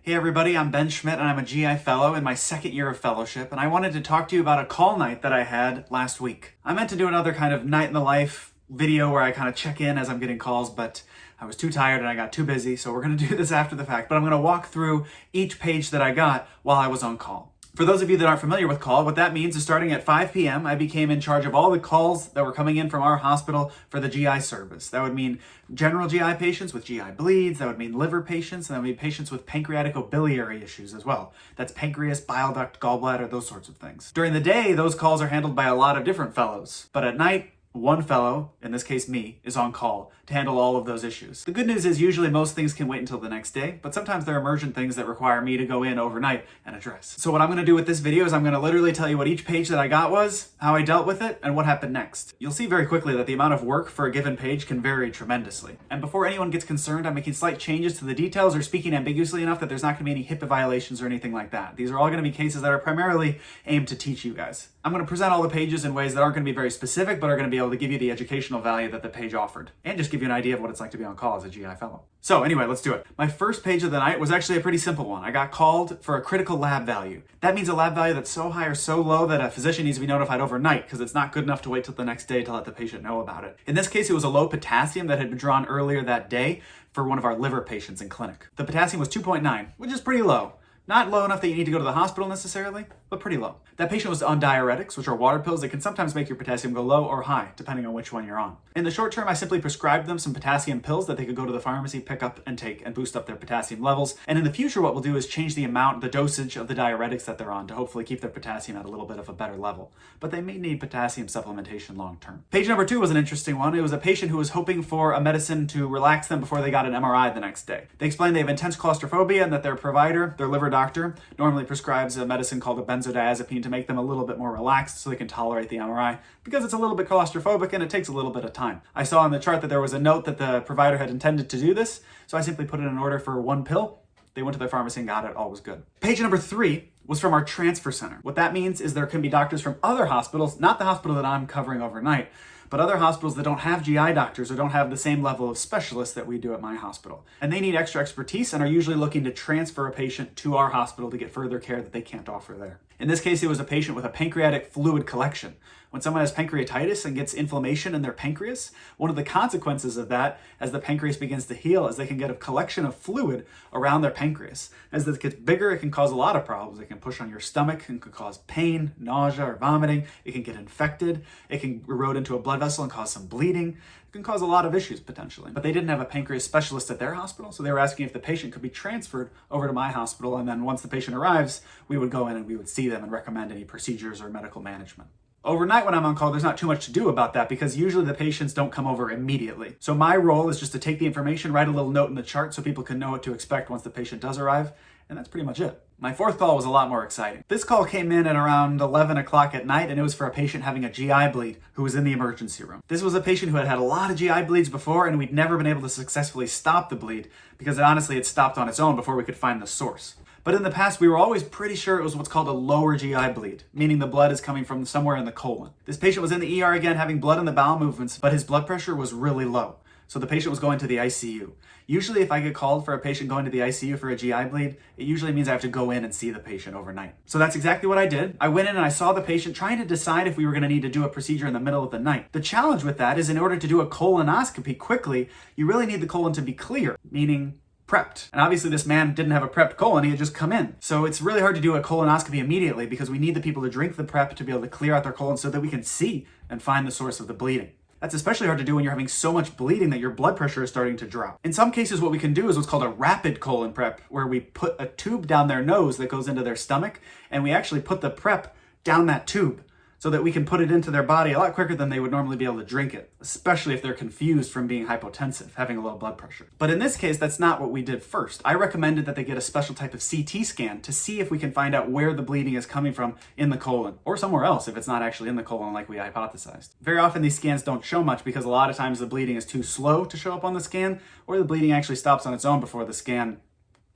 Hey everybody, I'm Ben Schmidt and I'm a GI fellow in my second year of fellowship, and I wanted to talk to you about a call night that I had last week. I meant to do another kind of night in the life video where I kind of check in as I'm getting calls, but I was too tired and I got too busy, so we're going to do this after the fact. But I'm going to walk through each page that I got while I was on call. For those of you that aren't familiar with call, what that means is starting at 5 p.m., I became in charge of all the calls that were coming in from our hospital for the GI service. That would mean general GI patients with GI bleeds, that would mean liver patients, and that would mean patients with pancreaticobiliary issues as well. That's pancreas, bile duct, gallbladder, those sorts of things. During the day, those calls are handled by a lot of different fellows. But at night, one fellow, in this case me, is on call to handle all of those issues. The good news is usually most things can wait until the next day, but sometimes there are emergent things that require me to go in overnight and address. So what I'm going to do with this video is I'm going to literally tell you what each page that I got was, how I dealt with it, and what happened next. You'll see very quickly that the amount of work for a given page can vary tremendously. And before anyone gets concerned, I'm making slight changes to the details or speaking ambiguously enough that there's not going to be any HIPAA violations or anything like that. These are all going to be cases that are primarily aimed to teach you guys. I'm going to present all the pages in ways that aren't going to be very specific, but are going to be able to give you the educational value that the page offered, and just give you an idea of what it's like to be on call as a GI fellow. So anyway, let's do it. My first page of the night was actually a pretty simple one. I got called for a critical lab value. That means a lab value that's so high or so low that a physician needs to be notified overnight because it's not good enough to wait till the next day to let the patient know about it. In this case, it was a low potassium that had been drawn earlier that day for one of our liver patients in clinic. The potassium was 2.9, which is pretty low. Not low enough that you need to go to the hospital necessarily, but pretty low. That patient was on diuretics, which are water pills that can sometimes make your potassium go low or high, depending on which one you're on. In the short term, I simply prescribed them some potassium pills that they could go to the pharmacy, pick up and take and boost up their potassium levels. And in the future, what we'll do is change the dosage of the diuretics that they're on to hopefully keep their potassium at a little bit of a better level. But they may need potassium supplementation long term. Page number 2 was an interesting one. It was a patient who was hoping for a medicine to relax them before they got an MRI the next day. They explained they have intense claustrophobia and that their provider, their liver doctor, normally prescribes a medicine called a benzodiazepine to make them a little bit more relaxed so they can tolerate the MRI because it's a little bit claustrophobic and it takes a little bit of time. I saw on the chart that there was a note that the provider had intended to do this, so I simply put in an order for one pill. They went to their pharmacy and got it, all was good. Page number 3 was from our transfer center. What that means is there can be doctors from other hospitals, not the hospital that I'm covering overnight, but other hospitals that don't have GI doctors or don't have the same level of specialists that we do at my hospital. And they need extra expertise and are usually looking to transfer a patient to our hospital to get further care that they can't offer there. In this case, it was a patient with a pancreatic fluid collection. When someone has pancreatitis and gets inflammation in their pancreas, one of the consequences of that, as the pancreas begins to heal, is they can get a collection of fluid around their pancreas. As this gets bigger, it can cause a lot of problems. It can push on your stomach, it can cause pain, nausea, or vomiting. It can get infected. It can erode into a blood vessel and cause some bleeding. It can cause a lot of issues potentially. But they didn't have a pancreas specialist at their hospital, so they were asking if the patient could be transferred over to my hospital, and then once the patient arrives, we would go in and we would see them and recommend any procedures or medical management. Overnight when I'm on call, there's not too much to do about that because usually the patients don't come over immediately. So my role is just to take the information, write a little note in the chart so people can know what to expect once the patient does arrive, and that's pretty much it. My fourth call was a lot more exciting. This call came in at around 11 o'clock at night, and it was for a patient having a GI bleed who was in the emergency room. This was a patient who had had a lot of GI bleeds before, and we'd never been able to successfully stop the bleed because honestly it stopped on its own before we could find the source. But in the past, we were always pretty sure it was what's called a lower GI bleed, meaning the blood is coming from somewhere in the colon. This patient was in the ER again having blood in the bowel movements, but his blood pressure was really low. So the patient was going to the ICU. Usually if I get called for a patient going to the ICU for a GI bleed, it usually means I have to go in and see the patient overnight. So that's exactly what I did. I went in and I saw the patient trying to decide if we were going to need to do a procedure in the middle of the night. The challenge with that is in order to do a colonoscopy quickly, you really need the colon to be clear, meaning prepped. And obviously this man didn't have a prepped colon, he had just come in. So it's really hard to do a colonoscopy immediately because we need the people to drink the prep to be able to clear out their colon so that we can see and find the source of the bleeding. That's especially hard to do when you're having so much bleeding that your blood pressure is starting to drop. In some cases, what we can do is what's called a rapid colon prep, where we put a tube down their nose that goes into their stomach, and we actually put the prep down that tube so that we can put it into their body a lot quicker than they would normally be able to drink it, especially if they're confused from being hypotensive, having a low blood pressure. But in this case, that's not what we did first. I recommended that they get a special type of CT scan to see if we can find out where the bleeding is coming from in the colon, or somewhere else if it's not actually in the colon like we hypothesized. Very often these scans don't show much because a lot of times the bleeding is too slow to show up on the scan, or the bleeding actually stops on its own before the scan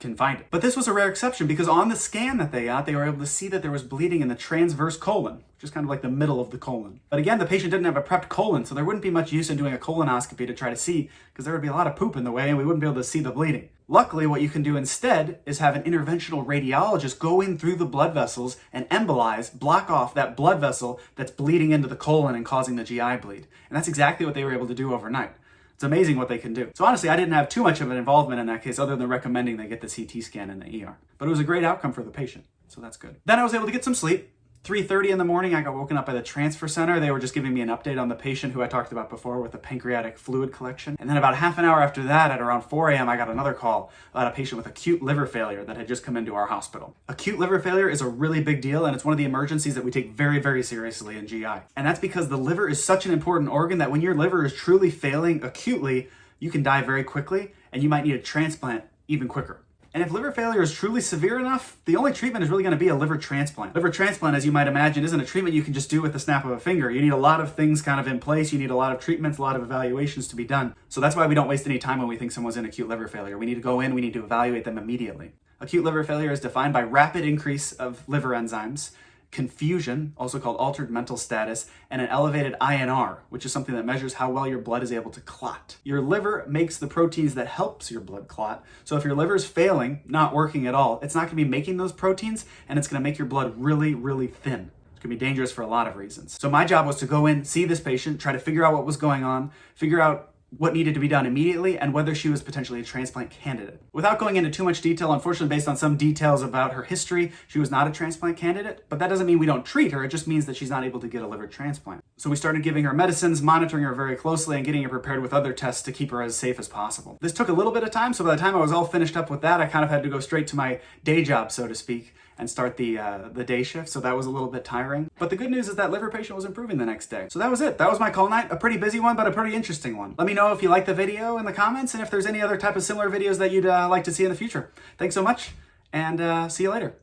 can find it. But this was a rare exception because on the scan that they got, they were able to see that there was bleeding in the transverse colon, which is kind of like the middle of the colon. But again, the patient didn't have a prepped colon, so there wouldn't be much use in doing a colonoscopy to try to see, because there would be a lot of poop in the way and we wouldn't be able to see the bleeding. Luckily, what you can do instead is have an interventional radiologist go in through the blood vessels and embolize, block off that blood vessel that's bleeding into the colon and causing the GI bleed. And that's exactly what they were able to do overnight. It's amazing what they can do. So honestly, I didn't have too much of an involvement in that case other than recommending they get the CT scan in the ER. But it was a great outcome for the patient, so that's good. Then I was able to get some sleep. 3:30 in the morning, I got woken up by the transfer center. They were just giving me an update on the patient who I talked about before with the pancreatic fluid collection. And then about half an hour after that, at around 4 a.m., I got another call about a patient with acute liver failure that had just come into our hospital. Acute liver failure is a really big deal, and it's one of the emergencies that we take very, very seriously in GI. And that's because the liver is such an important organ that when your liver is truly failing acutely, you can die very quickly, and you might need a transplant even quicker. And if liver failure is truly severe enough, the only treatment is really going to be a liver transplant. Liver transplant, as you might imagine, isn't a treatment you can just do with the snap of a finger. You need a lot of things kind of in place. You need a lot of treatments, a lot of evaluations to be done. So that's why we don't waste any time when we think someone's in acute liver failure. We need to go in, we need to evaluate them immediately. Acute liver failure is defined by rapid increase of liver enzymes, confusion, also called altered mental status, and an elevated INR, which is something that measures how well your blood is able to clot. Your liver makes the proteins that helps your blood clot. So if your liver is failing, not working at all, it's not going to be making those proteins, and it's going to make your blood really, really thin. It can be dangerous for a lot of reasons. So my job was to go in, see this patient, try to figure out what was going on, figure out what needed to be done immediately, and whether she was potentially a transplant candidate. Without going into too much detail, unfortunately, based on some details about her history, she was not a transplant candidate, but that doesn't mean we don't treat her. It just means that she's not able to get a liver transplant. So we started giving her medicines, monitoring her very closely, and getting her prepared with other tests to keep her as safe as possible. This took a little bit of time, so by the time I was all finished up with that, I kind of had to go straight to my day job, so to speak, and start the day shift, so that was a little bit tiring. But the good news is that liver patient was improving the next day. So that was it. That was my call night. A pretty busy one, but a pretty interesting one. Let me know if you like the video in the comments and if there's any other type of similar videos that you'd like to see in the future. Thanks so much, and see you later.